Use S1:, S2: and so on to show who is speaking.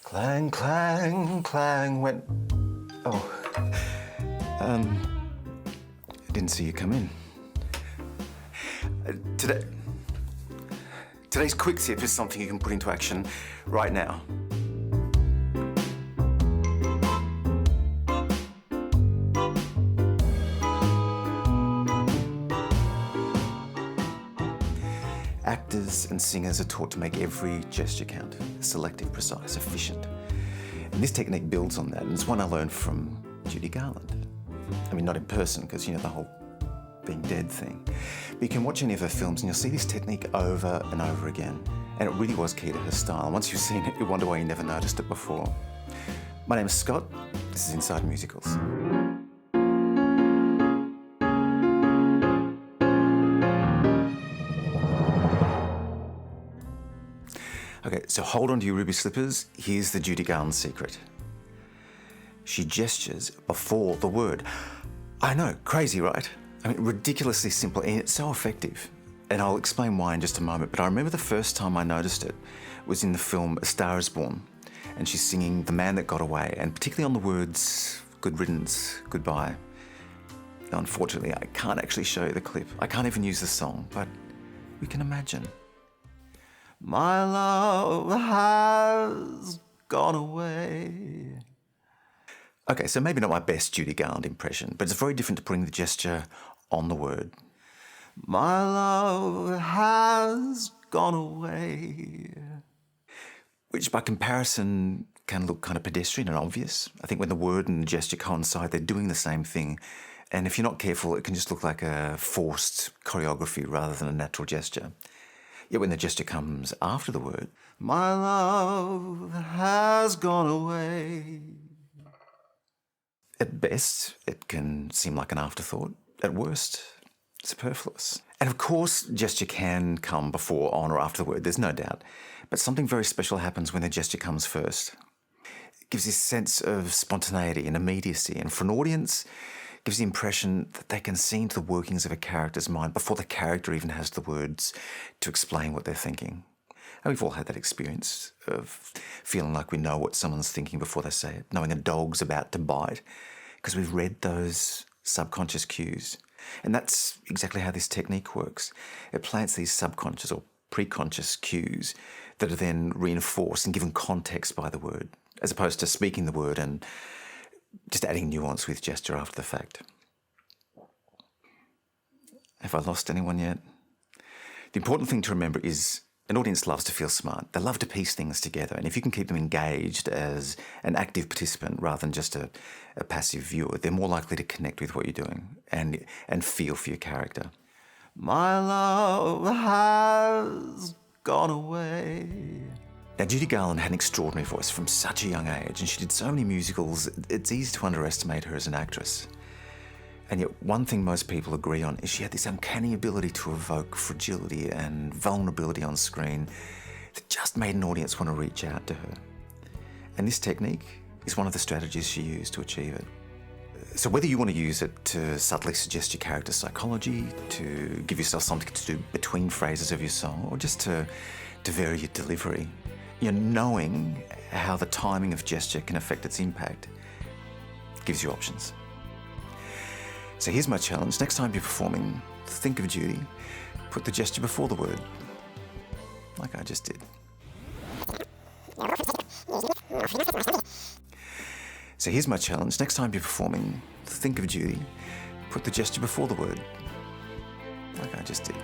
S1: Clang, clang, clang went... Oh. I didn't see you come in. Today's quick tip is something you can put into action right now. Actors and singers are taught to make every gesture count, selective, precise, efficient. And this technique builds on that, and it's one I learned from Judy Garland. I mean, not in person, because, you know, the whole being dead thing. But you can watch any of her films and you'll see this technique over and over again. And it really was key to her style. And once you've seen it, you wonder why you never noticed it before. My name is Scott. This is Inside Musicals. Okay, so hold on to your ruby slippers. Here's the Judy Garland secret. She gestures before the word. I know, crazy, right? I mean, ridiculously simple, and it's so effective. And I'll explain why in just a moment, but I remember the first time I noticed it was in the film A Star Is Born, and she's singing The Man That Got Away, and particularly on the words, good riddance, goodbye. Now, unfortunately, I can't actually show you the clip. I can't even use the song, but we can imagine. My love has gone away. Okay, so maybe not my best Judy Garland impression, but it's very different to putting the gesture on the word. My love has gone away. Which by comparison can look kind of pedestrian and obvious. I think when the word and the gesture coincide, they're doing the same thing. And if you're not careful, it can just look like a forced choreography rather than a natural gesture. Yet when the gesture comes after the word, my love has gone away. At best, it can seem like an afterthought. At worst, superfluous. And of course, gesture can come before, on, or after the word, there's no doubt. But something very special happens when the gesture comes first. It gives this sense of spontaneity and immediacy, and for an audience, it gives the impression that they can see into the workings of a character's mind before the character even has the words to explain what they're thinking. And we've all had that experience of feeling like we know what someone's thinking before they say it, knowing a dog's about to bite, because we've read those subconscious cues. And that's exactly how this technique works. It plants these subconscious or preconscious cues that are then reinforced and given context by the word, as opposed to speaking the word and just adding nuance with gesture after the fact. Have I lost anyone yet? The important thing to remember is an audience loves to feel smart. They love to piece things together. And if you can keep them engaged as an active participant rather than just a passive viewer, they're more likely to connect with what you're doing and feel for your character. My love has gone away. Now, Judy Garland had an extraordinary voice from such a young age, and she did so many musicals, it's easy to underestimate her as an actress. And yet one thing most people agree on is she had this uncanny ability to evoke fragility and vulnerability on screen that just made an audience want to reach out to her. And this technique is one of the strategies she used to achieve it. So whether you want to use it to subtly suggest your character's psychology, to give yourself something to do between phrases of your song, or just to vary your delivery, you know, knowing how the timing of gesture can affect its impact gives you options. So here's my challenge. Next time you're performing, think of Judy, put the gesture before the word, like I just did. So here's my challenge. Next time you're performing, think of Judy, put the gesture before the word, like I just did.